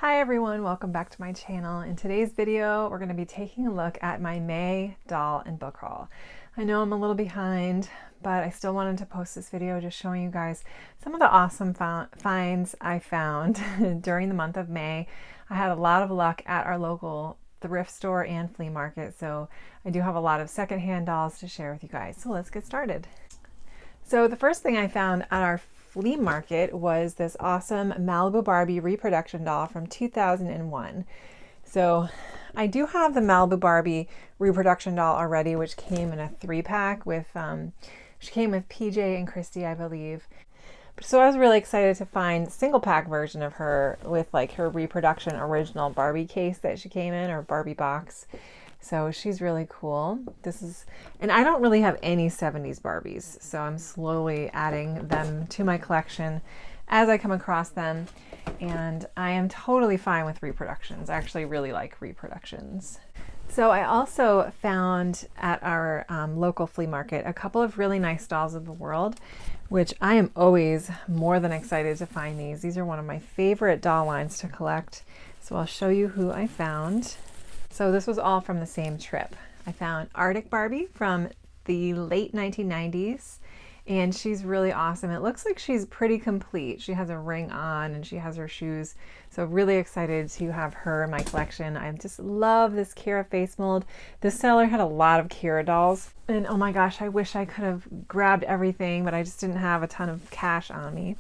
Hi everyone, welcome back to my channel. In today's video, we're going to be taking a look at my May doll and book haul. I know I'm a little behind, but I still wanted to post this video just showing you guys some of the awesome finds I found during the month of May. I had a lot of luck at our local thrift store and flea market, so I do have a lot of secondhand dolls to share with you guys. So let's get started. So the first thing I found at our flea market was this awesome Malibu Barbie reproduction doll from 2001. So I do have the Malibu Barbie reproduction doll already, which came in a 3-pack with, she came with PJ and Christy, I believe. So I was really excited to find single pack version of her with like her reproduction original Barbie case that she came in, or Barbie box. So she's really cool. And I don't really have any 70s Barbies, so I'm slowly adding them to my collection as I come across them. And I am totally fine with reproductions. I actually really like reproductions. So I also found at our local flea market a couple of really nice dolls of the world, which I am always more than excited to find these. These are one of my favorite doll lines to collect. So I'll show you who I found. So this was all from the same trip. I found Arctic Barbie from the late 1990s, and she's really awesome. It looks like she's pretty complete. She has a ring on and she has her shoes. So really excited to have her in my collection. I just love this Kira face mold. This seller had a lot of Kira dolls, and oh my gosh, I wish I could have grabbed everything, but I just didn't have a ton of cash on me.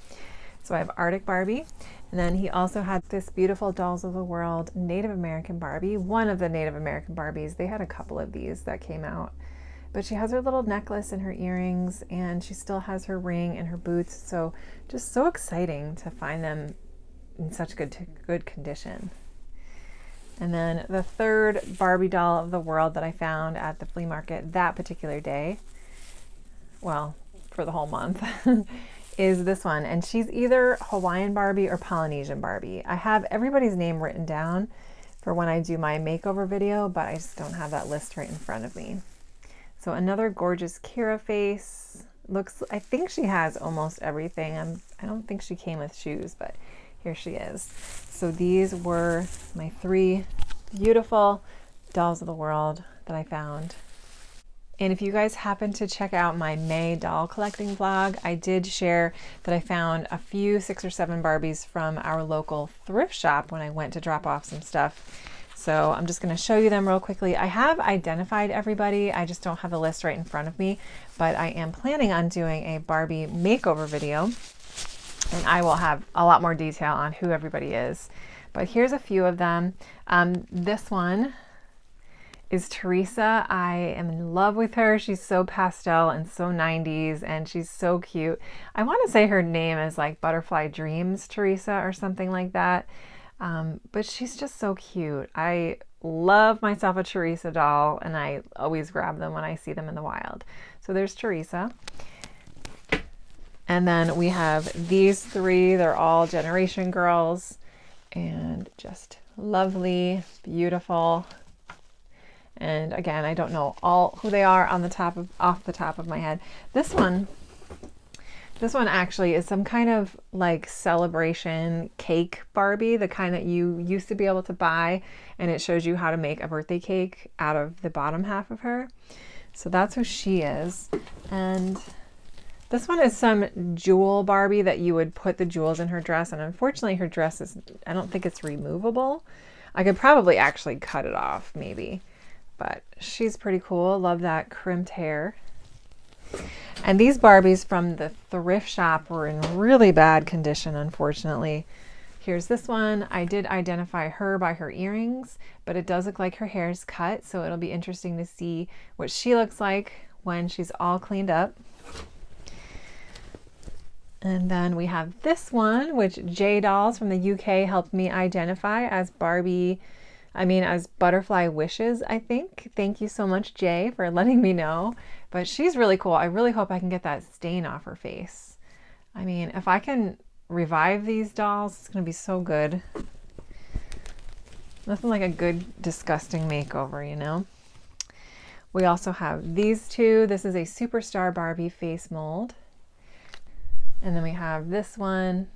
So I have Arctic Barbie. And then he also had this beautiful Dolls of the World Native American Barbie, one of the Native American Barbies. They had a couple of these that came out. But she has her little necklace and her earrings, and she still has her ring and her boots. So just so exciting to find them in such good condition. And then the third Barbie doll of the world that I found at the flea market that particular day, well, for the whole month, is this one, and she's either Hawaiian Barbie or Polynesian Barbie. I have everybody's name written down for when I do my makeover video, but I just don't have that list right in front of me. So another gorgeous Kira face. I think she has almost everything. I don't think she came with shoes, but here she is. So these were my 3 beautiful dolls of the world that I found. And if you guys happen to check out my May doll collecting vlog, I did share that I found a few 6 or 7 Barbies from our local thrift shop when I went to drop off some stuff. So I'm just going to show you them real quickly. I have identified everybody. I just don't have the list right in front of me, but I am planning on doing a Barbie makeover video, and I will have a lot more detail on who everybody is. But here's a few of them. This one is Theresa. I am in love with her. She's so pastel and so 90s, and she's so cute. I want to say her name is like Butterfly Dreams Theresa or something like that. But she's just so cute. I love myself a Theresa doll, and I always grab them when I see them in the wild. So there's Theresa. And then we have these 3. They're all Generation Girls, and just lovely, beautiful. And again, I don't know all who they are off the top of my head. This one actually is some kind of like celebration cake Barbie, the kind that you used to be able to buy, and it shows you how to make a birthday cake out of the bottom half of her. So that's who she is. And this one is some jewel Barbie that you would put the jewels in her dress, and unfortunately her dress I don't think it's removable. I could probably actually cut it off maybe. But she's pretty cool. Love that crimped hair. And these Barbies from the thrift shop were in really bad condition, unfortunately. Here's this one. I did identify her by her earrings, but it does look like her hair is cut, so it'll be interesting to see what she looks like when she's all cleaned up. And then we have this one, which J Dolls from the UK helped me identify as as Butterfly Wishes, I think. Thank you so much, Jay, for letting me know. But she's really cool. I really hope I can get that stain off her face. I mean, if I can revive these dolls, it's going to be so good. Nothing like a good, disgusting makeover, you know? We also have these 2. This is a Superstar Barbie face mold. And then we have this one.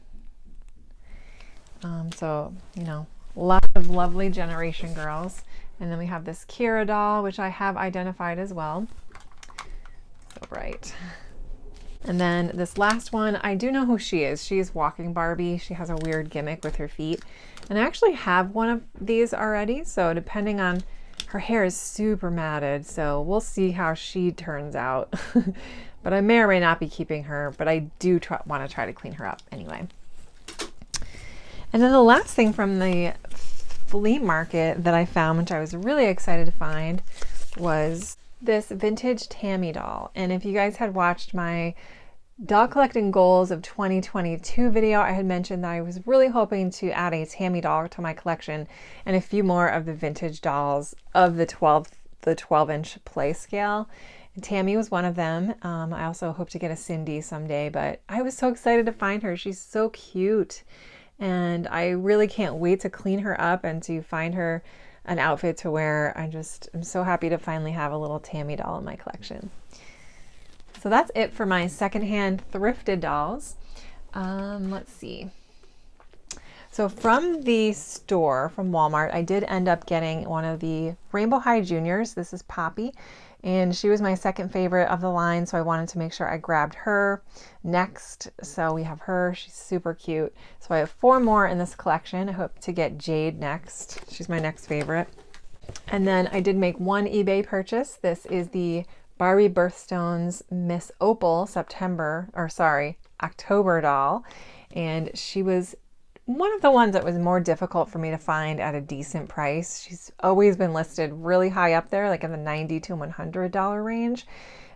So, you know, Lots of lovely Generation girls. And then we have this Kira doll, which I have identified as well. So bright. And then this last one, I do know who she is. She is Walking Barbie. She has a weird gimmick with her feet. And I actually have one of these already. So depending on, her hair is super matted. So we'll see how she turns out. But I may or may not be keeping her, but I do want to try to clean her up anyway. And then the last thing from the flea market that I found, which I was really excited to find, was this vintage Tammy doll. And if you guys had watched my doll collecting goals of 2022 video, I had mentioned that I was really hoping to add a Tammy doll to my collection and a few more of the vintage dolls of the 12-inch play scale. And Tammy was one of them. I also hope to get a Cindy someday, but I was so excited to find her. She's so cute. And I really can't wait to clean her up and to find her an outfit to wear. I'm so happy to finally have a little Tammy doll in my collection. So that's it for my secondhand thrifted dolls. Let's see. So from the store, from Walmart, I did end up getting one of the Rainbow High Juniors. This is Poppy. And she was my second favorite of the line, so I wanted to make sure I grabbed her next. So we have her. She's super cute. So I have 4 more in this collection. I hope to get Jade next. She's my next favorite. And then I did make one eBay purchase. This is the Barbie Birthstones Miss Opal October doll. And she was one of the ones that was more difficult for me to find at a decent price. She's always been listed really high up there, like in the $90 to $100 range.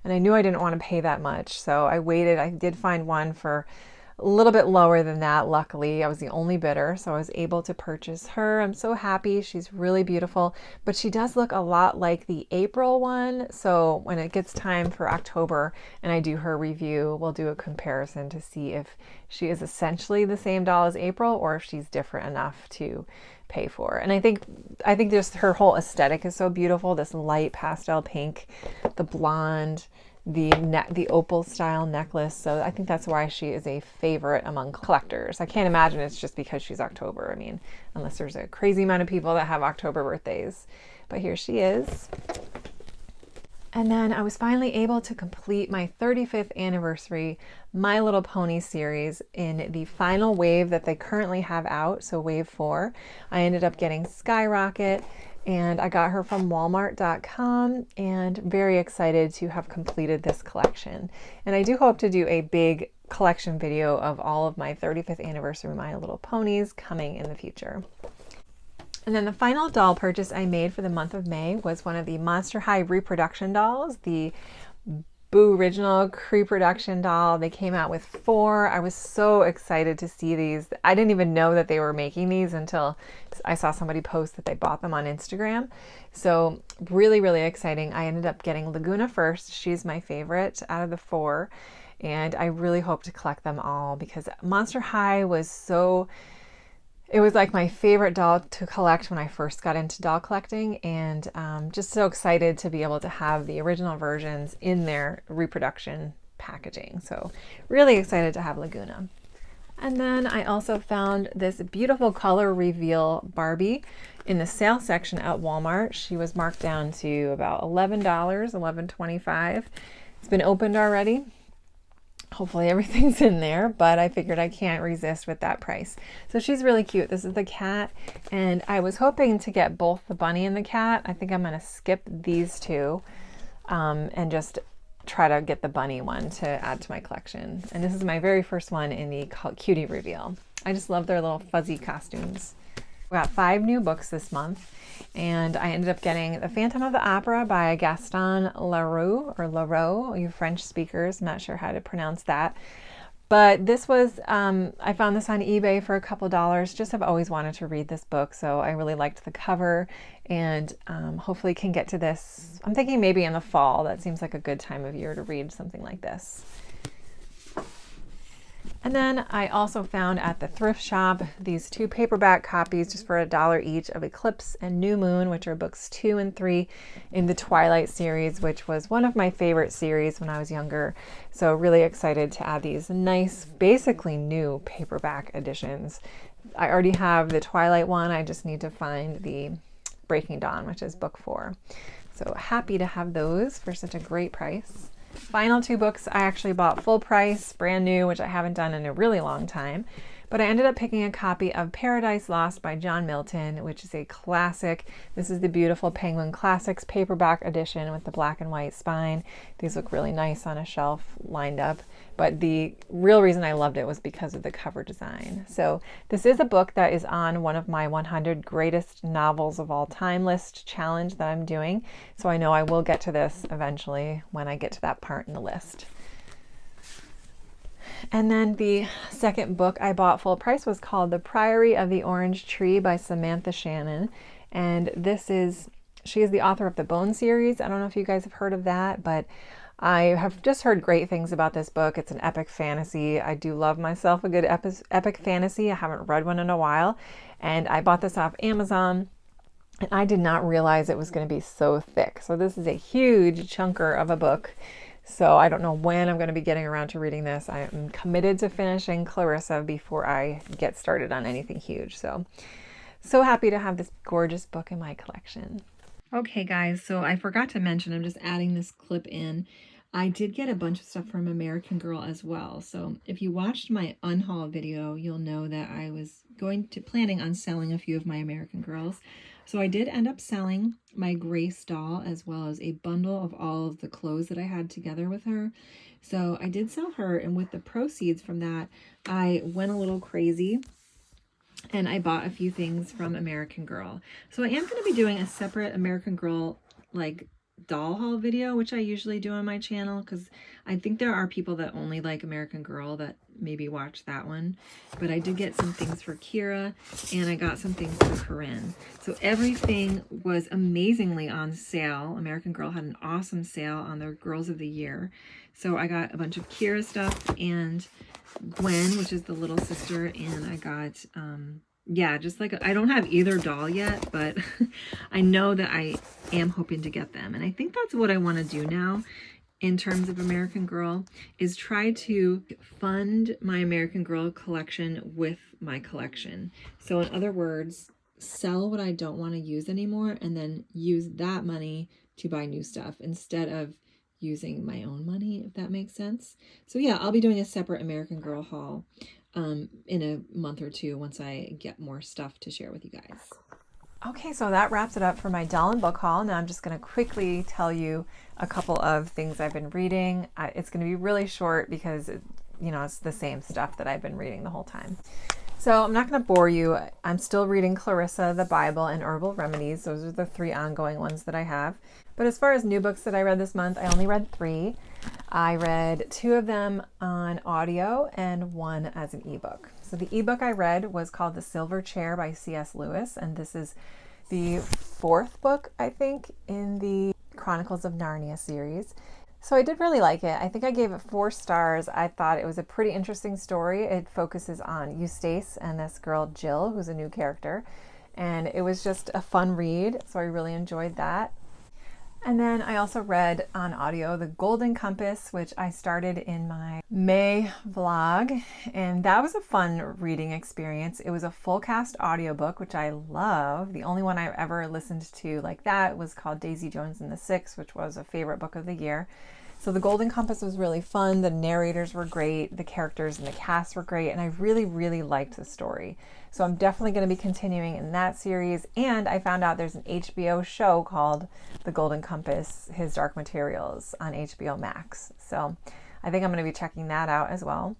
And I knew I didn't want to pay that much. So I waited. I did find one for a little bit lower than that. Luckily, I was the only bidder, so I was able to purchase her. I'm so happy. She's really beautiful, but she does look a lot like the April one. So when it gets time for October and I do her review, we'll do a comparison to see if she is essentially the same doll as April or if she's different enough to pay for. And I think just her whole aesthetic is so beautiful. This light pastel pink, the blonde, the opal style necklace. So I think that's why she is a favorite among collectors. I can't imagine it's just because she's October. I mean, unless there's a crazy amount of people that have October birthdays. But here she is. And then I was finally able to complete my 35th anniversary My Little Pony series in the final wave that they currently have out, so wave 4. I ended up getting Skyrocket, and I got her from walmart.com, and very excited to have completed this collection. And I do hope to do a big collection video of all of my 35th anniversary My Little Ponies coming in the future. And then the final doll purchase I made for the month of May was one of the Monster High Reproduction dolls, the Boo Original Reproduction doll. They came out with 4. I was so excited to see these. I didn't even know that they were making these until I saw somebody post that they bought them on Instagram. So really, really exciting. I ended up getting Laguna first. She's my favorite out of the 4. And I really hope to collect them all because Monster High was so... It was like my favorite doll to collect when I first got into doll collecting, and just so excited to be able to have the original versions in their reproduction packaging. So really excited to have Laguna. And then I also found this beautiful color reveal Barbie in the sale section at Walmart. She was marked down to about $11, $11.25. It's been opened already. Hopefully everything's in there, but I figured I can't resist with that price. So she's really cute. This is the cat, and I was hoping to get both the bunny and the cat. I think I'm going to skip these two and just try to get the bunny one to add to my collection. And this is my very first one in the cutie reveal. I just love their little fuzzy costumes. We got 5 new books this month, and I ended up getting The Phantom of the Opera by Gaston Leroux, you French speakers. I'm not sure how to pronounce that. But this was, I found this on eBay for a couple dollars. Just have always wanted to read this book, so I really liked the cover, and hopefully can get to this. I'm thinking maybe in the fall. That seems like a good time of year to read something like this. And then I also found at the thrift shop these 2 paperback copies just for $1 each of Eclipse and New Moon, which are books 2 and 3 in the Twilight series, which was one of my favorite series when I was younger. So really excited to add these nice, basically new paperback editions. I already have the Twilight one. I just need to find the Breaking Dawn, which is book 4. So happy to have those for such a great price. Final 2 books I actually bought full price, brand new, which I haven't done in a really long time. But I ended up picking a copy of Paradise Lost by John Milton, which is a classic. This is the beautiful Penguin Classics paperback edition with the black and white spine. These look really nice on a shelf lined up. But the real reason I loved it was because of the cover design. So this is a book that is on one of my 100 greatest novels of all time list challenge that I'm doing. So I know I will get to this eventually when I get to that part in the list. And then the second book I bought full price was called The Priory of the Orange Tree by Samantha Shannon. And she is the author of the Bone series. I don't know if you guys have heard of that, but I have just heard great things about this book. It's an epic fantasy. I do love myself a good epic fantasy. I haven't read one in a while. And I bought this off Amazon. And I did not realize it was going to be so thick. So this is a huge chunker of a book. So I don't know when I'm going to be getting around to reading this. I am committed to finishing Clarissa before I get started on anything huge. So happy to have this gorgeous book in my collection. Okay guys, so I forgot to mention, I'm just adding this clip in. I did get a bunch of stuff from American Girl as well. So if you watched my unhaul video, you'll know that I was planning on selling a few of my American Girls. So I did end up selling my Grace doll as well as a bundle of all of the clothes that I had together with her. So I did sell her, and with the proceeds from that, I went a little crazy and I bought a few things from American Girl. So I am going to be doing a separate American Girl doll haul video, which I usually do on my channel, because I think there are people that only like American Girl that maybe watch that one. But I did get some things for Kira, and I got some things for Corinne. So everything was amazingly on sale. American Girl had an awesome sale on their Girls of the Year. So I got a bunch of Kira stuff and Gwen, which is the little sister, and I got yeah, just I don't have either doll yet, but I know that I am hoping to get them. And I think that's what I want to do now in terms of American Girl, is try to fund my American Girl collection with my collection. So in other words, sell what I don't want to use anymore and then use that money to buy new stuff instead of using my own money, if that makes sense. So yeah, I'll be doing a separate American Girl haul in a month or two once I get more stuff to share with you guys. Okay, so that wraps it up for my doll and book haul. Now I'm just going to quickly tell you a couple of things I've been reading. It's going to be really short because it's the same stuff that I've been reading the whole time. So I'm not going to bore you. I'm still reading Clarissa, the Bible, and Herbal Remedies. Those are the 3 ongoing ones that I have. But as far as new books that I read this month, I only read 3. I read 2 of them on audio and 1 as an ebook. So the ebook I read was called The Silver Chair by C.S. Lewis, and this is the 4th book, I think, in the Chronicles of Narnia series. So I did really like it. I think I gave it 4 stars. I thought it was a pretty interesting story. It focuses on Eustace and this girl Jill, who's a new character, and it was just a fun read, so I really enjoyed that. And then I also read on audio The Golden Compass, which I started in my May vlog, and that was a fun reading experience. It was a full cast audiobook, which I love. The only one I ever listened to like that was called Daisy Jones and the Six, which was a favorite book of the year. So The Golden Compass was really fun. The narrators were great. The characters and the cast were great. And I really, really liked the story. So I'm definitely going to be continuing in that series. And I found out there's an HBO show called The Golden Compass, His Dark Materials on HBO Max. So I think I'm going to be checking that out as well.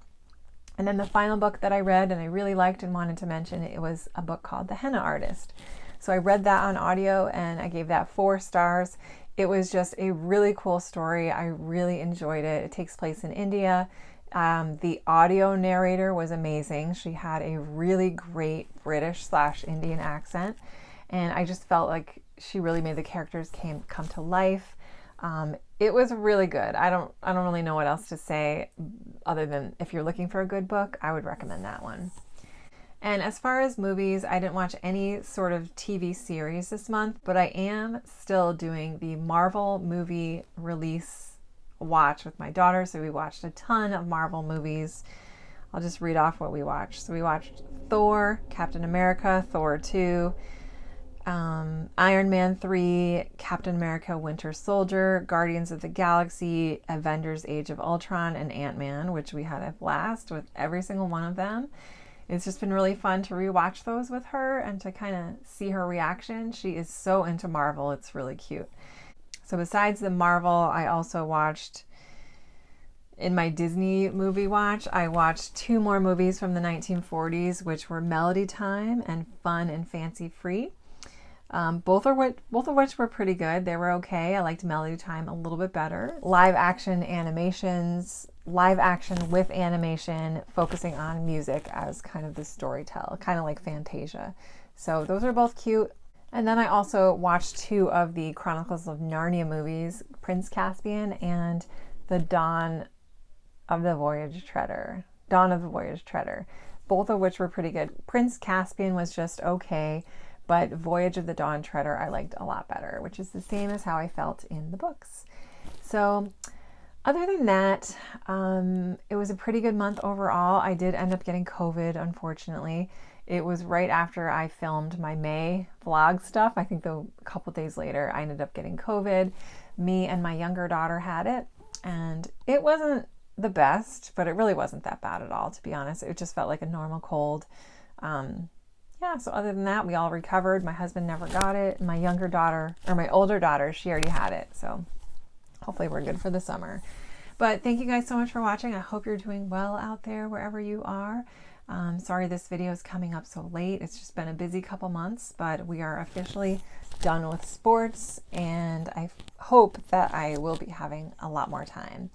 And then the final book that I read and I really liked and wanted to mention, it was a book called The Henna Artist. So I read that on audio and I gave that 4 stars. It was just a really cool story. I really enjoyed it. It takes place in India. The audio narrator was amazing. She had a really great British/Indian accent, and I just felt like she really made the characters come to life. It was really good. I don't really know what else to say other than if you're looking for a good book, I would recommend that one. And as far as movies, I didn't watch any sort of TV series this month, but I am still doing the Marvel movie release watch with my daughter. So we watched a ton of Marvel movies I'll just read off what we watched. So we watched Thor, Captain America, Thor 2, Iron Man 3, Captain America Winter Soldier, Guardians of the Galaxy, Avengers Age of Ultron, and Ant-Man, which we had a blast with every single one of them. It's just been really fun to rewatch those with her and to kind of see her reaction. She is so into Marvel, it's really cute. So besides the Marvel, I also watched, in my Disney movie watch, I watched 2 more movies from the 1940s, which were Melody Time and Fun and Fancy Free. Both of which were pretty good. They were okay. I liked Melody Time a little bit better. Live action animations, live action with animation, focusing on music as kind of the storytell, kind of like Fantasia. So those are both cute. And then I also watched 2 of the Chronicles of Narnia movies, Prince Caspian and The Dawn of the Voyage Treader, both of which were pretty good. Prince Caspian was just okay, but Voyage of the Dawn Treader I liked a lot better, which is the same as how I felt in the books. So other than that, it was a pretty good month overall. I did end up getting COVID, unfortunately. It was right after I filmed my May vlog stuff. I think a couple days later, I ended up getting COVID. Me and my younger daughter had it, and it wasn't the best, but it really wasn't that bad at all, to be honest. It just felt like a normal cold. Yeah, so other than that, we all recovered. My husband never got it. My younger daughter, or my older daughter, she already had it. So hopefully we're good for the summer. But thank you guys so much for watching. I hope you're doing well out there wherever you are. Sorry this video is coming up so late. It's just been a busy couple months, but we are officially done with sports, and I hope that I will be having a lot more time.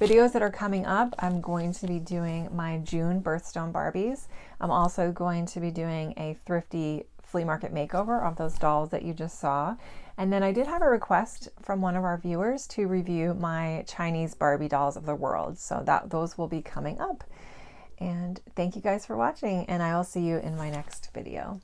Videos that are coming up, I'm going to be doing my June birthstone Barbies. I'm also going to be doing a thrifty flea market makeover of those dolls that you just saw. And then I did have a request from one of our viewers to review my Chinese Barbie dolls of the world. So those will be coming up. And thank you guys for watching, and I will see you in my next video.